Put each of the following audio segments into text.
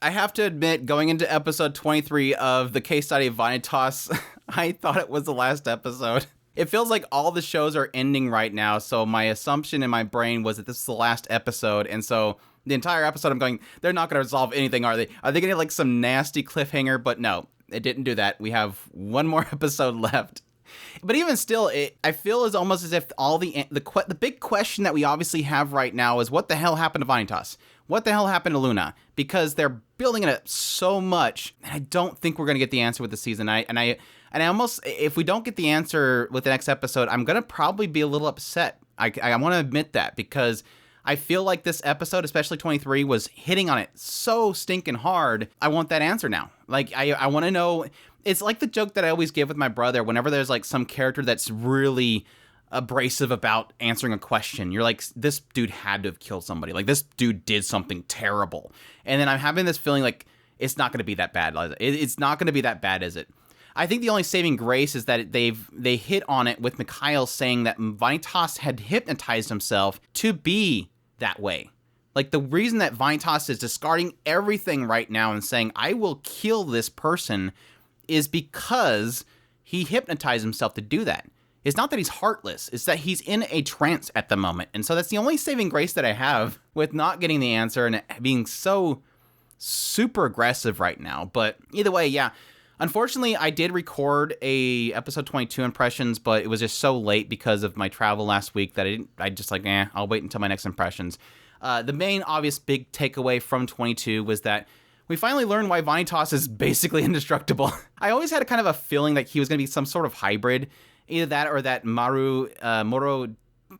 I have to admit, going into episode 23 of the case study of Vanitas, I thought it was the last episode. It feels like all the shows are ending right now, so my assumption in my brain was that this is the last episode, and so the entire episode I'm going, they're not going to resolve anything, are they? Are they going to like some nasty cliffhanger? But no, it didn't do that. We have one more episode left. But even still, I feel as almost as if all the big question that we obviously have right now is what the hell happened to Vanitas? What the hell happened to Luna? Because they're building it up so much, and I don't think we're going to get the answer with the season. I almost, if we don't get the answer with the next episode, I'm going to probably be a little upset. I want to admit that, because I feel like this episode, especially 23, was hitting on it so stinking hard. I want that answer now. Like, I want to know. It's like the joke that I always give with my brother whenever there's like some character that's really abrasive about answering a question. You're like, this dude had to have killed somebody. Like, this dude did something terrible. And then I'm having this feeling like it's not going to be that bad. It's not going to be that bad, is it? I think the only saving grace is that they hit on it with Mikhail saying that Vanitas had hypnotized himself to be that way. Like, the reason that Vanitas is discarding everything right now and saying, I will kill this person, is because he hypnotized himself to do that. It's not that he's heartless, it's that he's in a trance at the moment. And so that's the only saving grace that I have with not getting the answer and being so super aggressive right now. But either way, yeah. Unfortunately, I did record a episode 22 impressions, but it was just so late because of my travel last week that I just like, I'll wait until my next impressions. The main obvious big takeaway from 22 was that we finally learned why Vanitas is basically indestructible. I always had a kind of a feeling that he was going to be some sort of hybrid. Either that or that Moro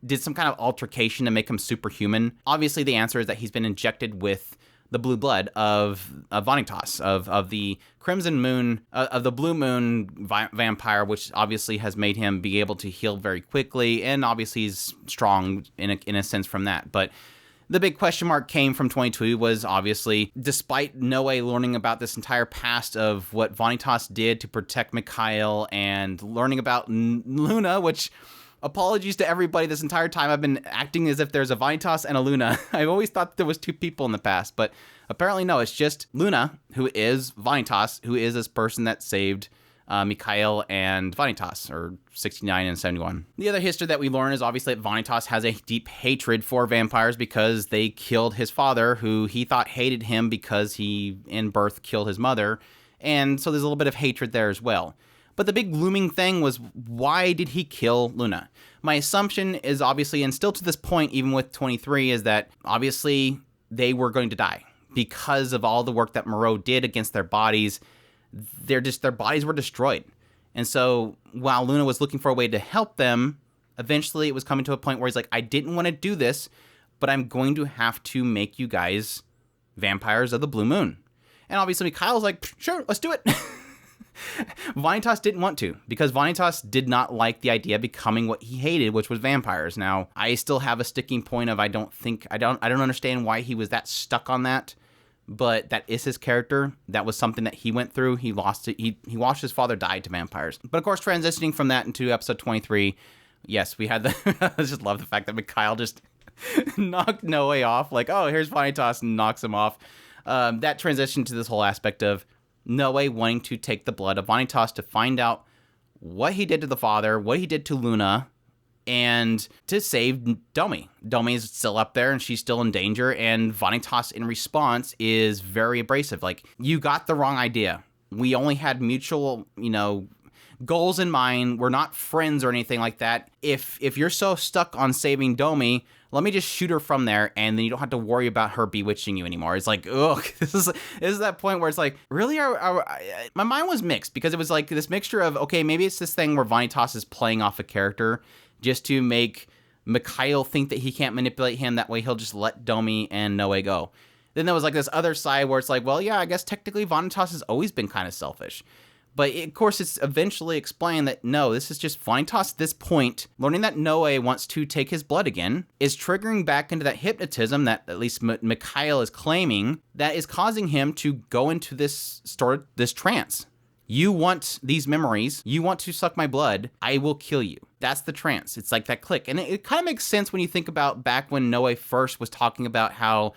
did some kind of altercation to make him superhuman. Obviously, the answer is that he's been injected with the blue blood of Vanitas, of the Crimson Moon, of the Blue Moon vampire, which obviously has made him be able to heal very quickly, and obviously he's strong in a sense from that. But the big question mark came from 22 was obviously, despite Noe learning about this entire past of what Vanitas did to protect Mikhail and learning about Luna, which, apologies to everybody, this entire time I've been acting as if there's a Vanitas and a Luna. I've always thought there was two people in the past, but apparently no, it's just Luna, who is Vanitas, who is this person that saved Mikhail and Vanitas, or 69 and 71. The other history that we learn is obviously that Vanitas has a deep hatred for vampires because they killed his father, who he thought hated him because he, in birth, killed his mother. And so there's a little bit of hatred there as well. But the big looming thing was, why did he kill Luna? My assumption is obviously, and still to this point, even with 23, is that obviously they were going to die because of all the work that Moreau did against their bodies. Their bodies were destroyed. And so while Luna was looking for a way to help them, eventually it was coming to a point where he's like, I didn't want to do this, but I'm going to have to make you guys vampires of the Blue Moon. And obviously Mikhail's like, sure, let's do it. Vanitas didn't want to, because Vanitas did not like the idea of becoming what he hated, which was vampires. Now, I still have a sticking point of I don't understand why he was that stuck on that. But that is his character. That was something that he went through. He lost it. He watched his father die to vampires. But of course, transitioning from that into episode 23, yes, we had the. I just love the fact that Mikhail just knocked Noe off. Like, oh, here's Vanitas, and knocks him off. That transition to this whole aspect of Noe wanting to take the blood of Vanitas to find out what he did to the father, what he did to Luna, and to save Domi. Domi is still up there and she's still in danger, and Vanitas in response is very abrasive. Like, you got the wrong idea. We only had mutual, goals in mind. We're not friends or anything like that. If you're so stuck on saving Domi, let me just shoot her from there, and then you don't have to worry about her bewitching you anymore. It's like, ugh, this is that point where it's like, really? My mind was mixed, because it was like this mixture of, okay, maybe it's this thing where Vanitas is playing off a character just to make Mikhail think that he can't manipulate him. That way he'll just let Domi and Noe go. Then there was like this other side where it's like, well, yeah, I guess technically Vanitas has always been kind of selfish. But of course, it's eventually explained that no, this is just Vanitas at this point, learning that Noe wants to take his blood again, is triggering back into that hypnotism that at least Mikhail is claiming, that is causing him to go into this trance. You want these memories, you want to suck my blood, I will kill you. That's the trance. It's like that click. And it kind of makes sense when you think about back when Noe first was talking about how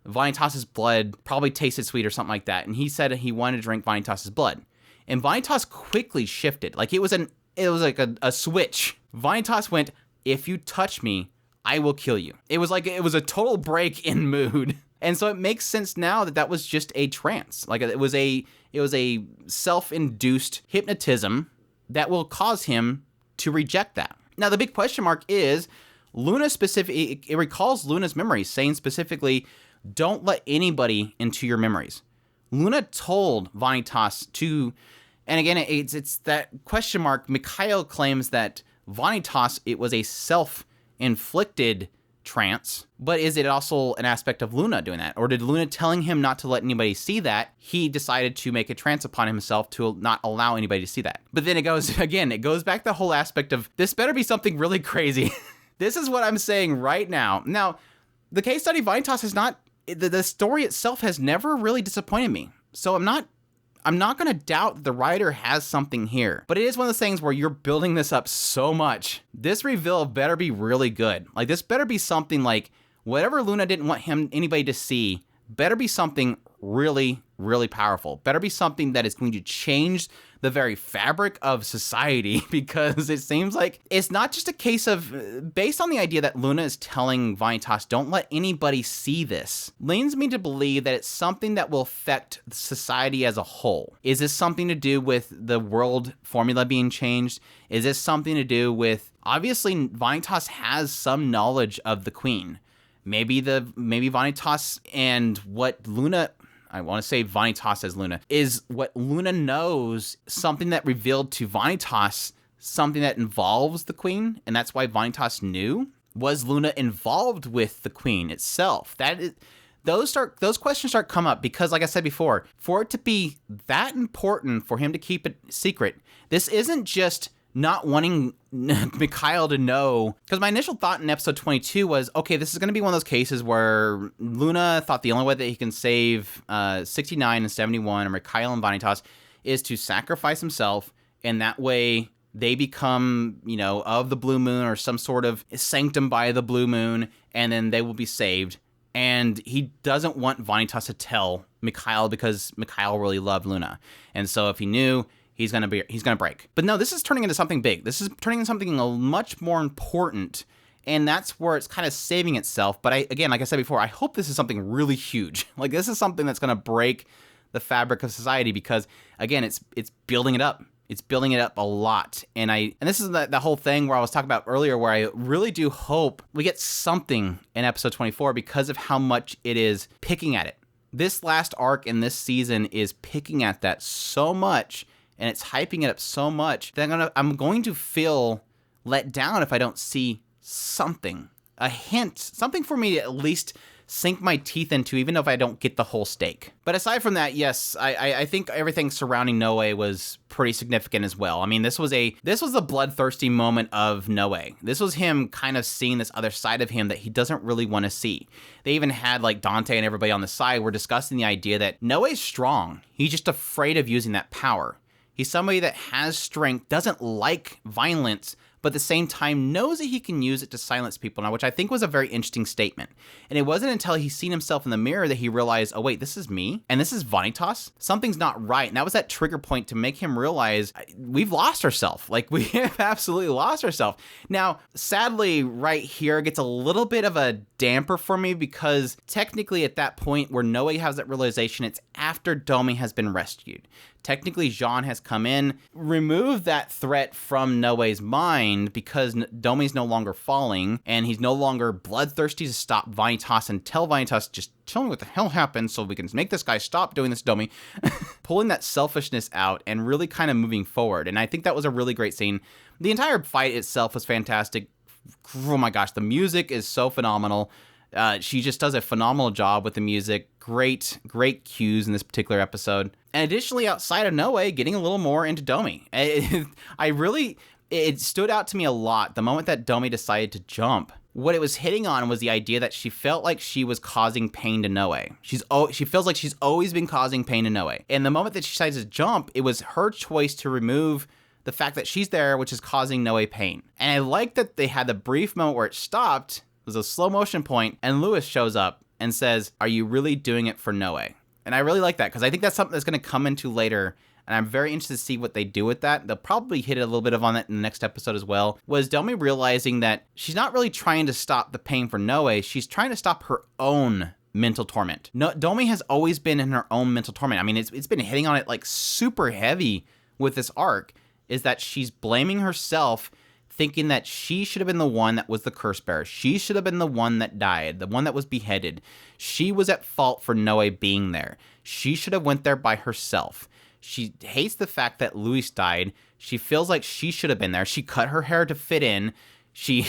Vanitas' blood probably tasted sweet or something like that. And he said he wanted to drink Vanitas' blood. And Vanitas quickly shifted. Like it was like a switch. Vanitas went, if you touch me, I will kill you. It was a total break in mood. And so it makes sense now that was just a trance. Like it was a self-induced hypnotism that will cause him to reject that. Now the big question mark is Luna it recalls Luna's memories, saying specifically, don't let anybody into your memories. Luna told Vanitas to, and again, it's that question mark. Mikhail claims that Vanitas, it was a self-inflicted trance, but is it also an aspect of Luna doing that? Or did Luna telling him not to let anybody see that, he decided to make a trance upon himself to not allow anybody to see that? But then it goes back to the whole aspect of, this better be something really crazy. This is what I'm saying right now. Now, the case study Vanitas has not, the story itself has never really disappointed me. So I'm not going to doubt that the writer has something here. But it is one of those things where you're building this up so much. This reveal better be really good. Like, this better be something like, whatever Luna didn't want anybody to see, better be something really, really powerful. Better be something that is going to change the very fabric of society, because it seems like it's not just a case of, based on the idea that Luna is telling Vanitas, don't let anybody see this, leads me to believe that it's something that will affect society as a whole. Is this something to do with the world formula being changed? Is this something to do with, obviously Vanitas has some knowledge of the Queen. Maybe Vanitas and what Luna, I want to say Vanitas as Luna, is what Luna knows, something that revealed to Vanitas something that involves the Queen, and that's why Vanitas knew. Was Luna involved with the Queen itself? Those questions start come up because, like I said before, for it to be that important for him to keep it secret, this isn't just not wanting Mikhail to know, because my initial thought in episode 22 was, okay, this is going to be one of those cases where Luna thought the only way that he can save 69 and 71, or Mikhail and Vanitas, is to sacrifice himself, and that way they become, of the blue moon or some sort of sanctum by the blue moon, and then they will be saved. And he doesn't want Vanitas to tell Mikhail because Mikhail really loved Luna. And so if he knew, he's gonna break. But no, this is turning into something big. This is turning into something much more important, and that's where it's kind of saving itself. But again, like I said before, I hope this is something really huge. Like, this is something that's gonna break the fabric of society, because again, it's building it up. It's building it up a lot. And this is the whole thing where I was talking about earlier, where I really do hope we get something in episode 24 because of how much it is picking at it. This last arc in this season is picking at that so much, and it's hyping it up so much that I'm going to feel let down if I don't see something, a hint, something for me to at least sink my teeth into, even if I don't get the whole steak. But aside from that, yes, I think everything surrounding Noe was pretty significant as well. I mean, this was the bloodthirsty moment of Noe. This was him kind of seeing this other side of him that he doesn't really want to see. They even had, like, Dante and everybody on the side were discussing the idea that Noe's strong. He's just afraid of using that power. He's somebody that has strength, doesn't like violence, but at the same time knows that he can use it to silence people now, which I think was a very interesting statement. And it wasn't until he's seen himself in the mirror that he realized, oh wait, this is me, and this is Vanitas. Something's not right. And that was that trigger point to make him realize we've lost ourselves. Like, we have absolutely lost ourselves. Now, sadly, right here gets a little bit of a damper for me, because technically at that point where Noe has that realization, it's after Domi has been rescued. Technically, Jean has come in, removed that threat from Noe's mind, because Domi's no longer falling, and he's no longer bloodthirsty to stop Vanitas and tell Vanitas, just tell me what the hell happened so we can make this guy stop doing this, Domi. Pulling that selfishness out and really kind of moving forward. And I think that was a really great scene. The entire fight itself was fantastic. Oh my gosh, the music is so phenomenal. She just does a phenomenal job with the music. Great cues in this particular episode. And additionally, outside of Noe, getting a little more into Domi. It stood out to me a lot. The moment that Domi decided to jump, what it was hitting on was the idea that she felt like she was causing pain to Noe. She feels like she's always been causing pain to Noe. And the moment that she decided to jump, it was her choice to remove the fact that she's there, which is causing Noe pain. And I like that they had the brief moment where it stopped. It was a slow motion point, and Lewis shows up and says, "Are you really doing it for Noe?" And I really like that because I think that's something that's going to come into later. And I'm very interested to see what they do with that. They'll probably hit a little bit on that in the next episode as well. Was Domi realizing that she's not really trying to stop the pain for Noe. She's trying to stop her own mental torment. No, Domi has always been in her own mental torment. I mean, it's been hitting on it like super heavy with this arc, is that she's blaming herself, thinking that she should have been the one that was the curse bearer. She should have been the one that died, the one that was beheaded. She was at fault for Noe being there. She should have went there by herself. She hates the fact that Luis died. She feels like she should have been there. She cut her hair to fit in. She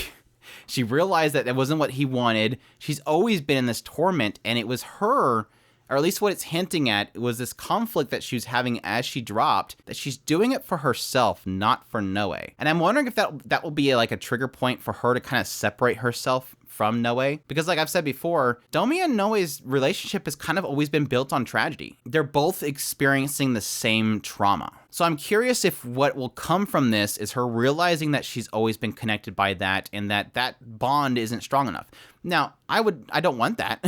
realized that it wasn't what he wanted. She's always been in this torment, and it was her, or at least what it's hinting at, was this conflict that she was having as she dropped, that she's doing it for herself, not for Noe. And I'm wondering if that will be like a trigger point for her to kind of separate herself from Noe. Because like I've said before, Domi and Noe's relationship has kind of always been built on tragedy. They're both experiencing the same trauma. So I'm curious if what will come from this is her realizing that she's always been connected by that, and that bond isn't strong enough. Now, I don't want that.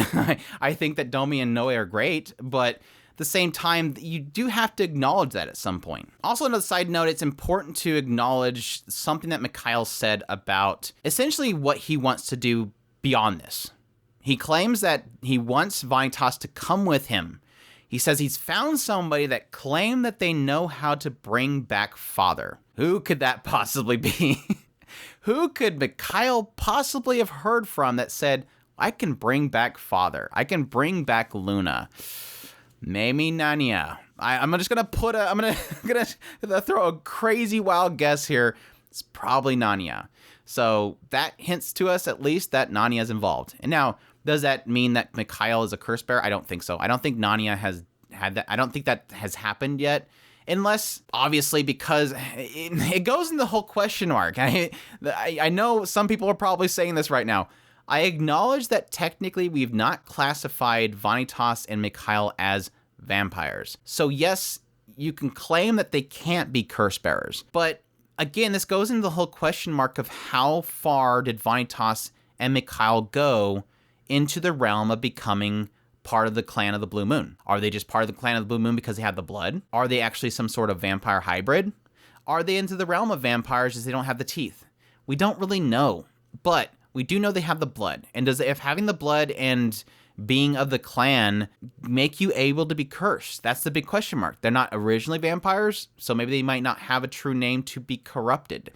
I think that Domi and Noe are great, but at the same time, you do have to acknowledge that at some point. Also, another side note, it's important to acknowledge something that Mikhail said about essentially what he wants to do beyond this. He claims that he wants Vanitas to come with him. He says he's found somebody that claimed that they know how to bring back father. Who could that possibly be? Who could Mikhail possibly have heard from that said, I can bring back father. I can bring back Luna. Maybe Nanya. I'm just gonna I'm gonna throw a crazy wild guess here. It's probably Nanya. So that hints to us at least that Nanya is involved. And now, does that mean that Mikhail is a curse bearer? I don't think so. I don't think Nanya has had that. I don't think that has happened yet. Unless, obviously, because it goes in the whole question mark. I know some people are probably saying this right now. I acknowledge that technically we've not classified Vanitas and Mikhail as vampires. So yes, you can claim that they can't be curse bearers. But again, this goes into the whole question mark of how far did Vanitas and Mikhail go into the realm of becoming part of the clan of the Blue Moon? Are they just part of the clan of the Blue Moon because they have the blood? Are they actually some sort of vampire hybrid? Are they into the realm of vampires as they don't have the teeth? We don't really know, but we do know they have the blood. And if having the blood and being of the clan make you able to be cursed? That's the big question mark. They're not originally vampires, so maybe they might not have a true name to be corrupted.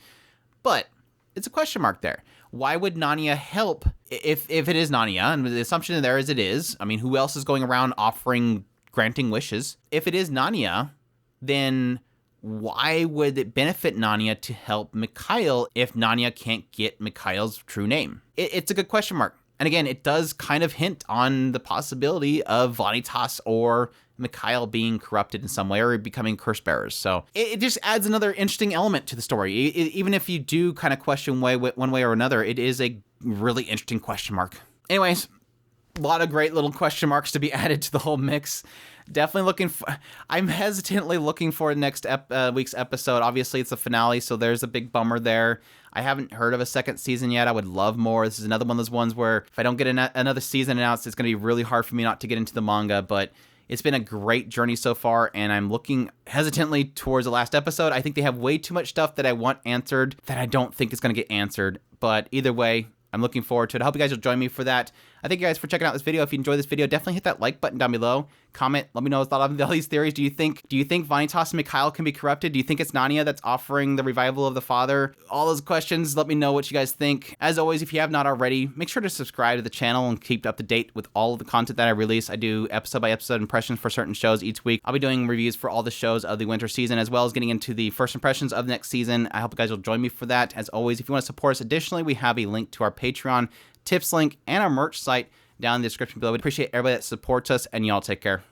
But it's a question mark there. Why would Nanya help if it is Nanya? And the assumption there is it is. I mean, who else is going around granting wishes? If it is Nanya, then why would it benefit Nanya to help Mikhail if Nanya can't get Mikhail's true name? It's a good question mark. And again, it does kind of hint on the possibility of Vanitas or Mikhail being corrupted in some way or becoming curse bearers. So it just adds another interesting element to the story. Even if you do kind of question one way or another, it is a really interesting question mark. Anyways, a lot of great little question marks to be added to the whole mix. Definitely I'm hesitantly looking for next week's episode. Obviously, it's a finale, so there's a big bummer there. I haven't heard of a second season yet. I would love more. This is another one of those ones where if I don't get another season announced, it's going to be really hard for me not to get into the manga, but it's been a great journey so far, and I'm looking hesitantly towards the last episode. I think they have way too much stuff that I want answered that I don't think is going to get answered, but either way, I'm looking forward to it. I hope you guys will join me for that. I thank you guys for checking out this video. If you enjoyed this video, definitely hit that like button down below. Comment, let me know what thought of all these theories. Do you think Vanitas and Mikhail can be corrupted? Do you think it's Nanya that's offering the revival of the father? All those questions, let me know what you guys think. As always, if you have not already, make sure to subscribe to the channel and keep up to date with all of the content that I release. I do episode by episode impressions for certain shows each week. I'll be doing reviews for all the shows of the winter season, as well as getting into the first impressions of the next season. I hope you guys will join me for that. As always, if you want to support us additionally, we have a link to our Patreon, tips link, and our merch site down in the description below. We appreciate everybody that supports us, and y'all take care.